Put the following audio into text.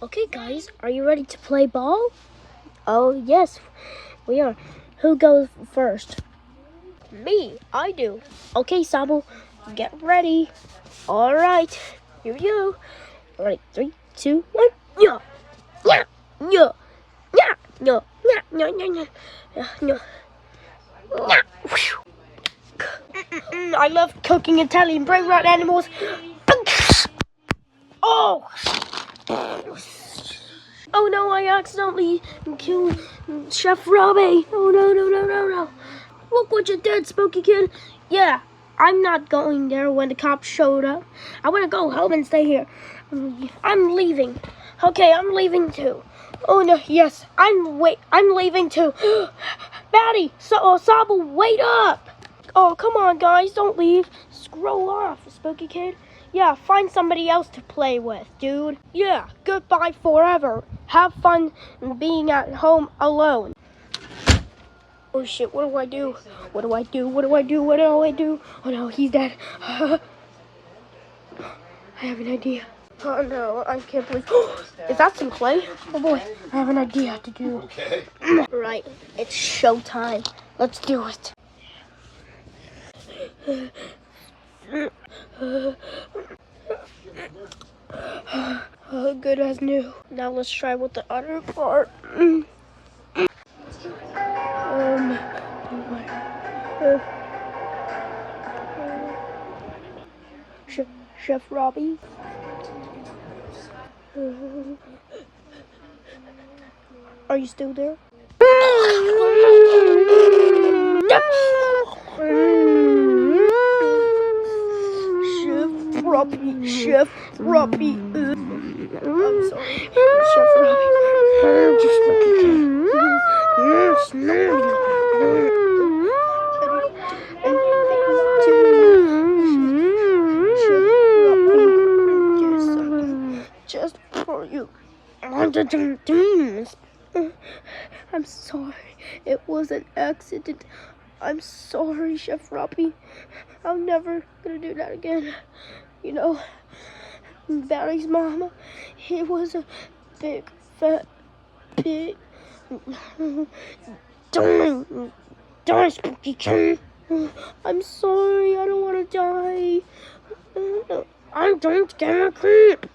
Okay, guys, are you ready to play ball? Oh, yes, we are. Who goes first? Me, I do. Okay, Sabo, get ready. All right, here we go. All right, 3, 2, 1. Yeah, yeah, yeah, yeah, yeah, yeah, yeah, yeah, yeah, yeah. I love cooking Italian brain rot animals. Oh! Oh no, I accidentally killed Chef Robby. Oh no, no, no, no, no. Look what you did, Spooky Kid. Yeah, I'm not going there when the cops showed up. I want to go home and stay here. I'm leaving. Okay, I'm leaving too. Oh no, yes, I'm leaving too. Batty, Sabo, wait up. Oh, come on, guys, don't leave. Scroll off, Spooky Kid. Yeah, find somebody else to play with, dude. Yeah, goodbye forever. Have fun being at home alone. Oh shit, what do I do? What do I do? What do I do? What do I do? Oh no, he's dead. I have an idea. Oh no, I can't believe. Is that some clay? Oh boy, I have an idea to do. Okay. Right, it's showtime. Let's do it. Good as new. Now let's try with the other part. Chef Robby. Are you still there? Chef Robby. I'm sorry, Chef Robby. Just look at just for you. I'm sorry. It was an accident. I'm sorry, Chef Robby. I'm never gonna do that again. You know, Barry's mama, he was a big, fat pig. Die, Spooky Kid. I'm sorry, I don't want to die. I don't get a creep.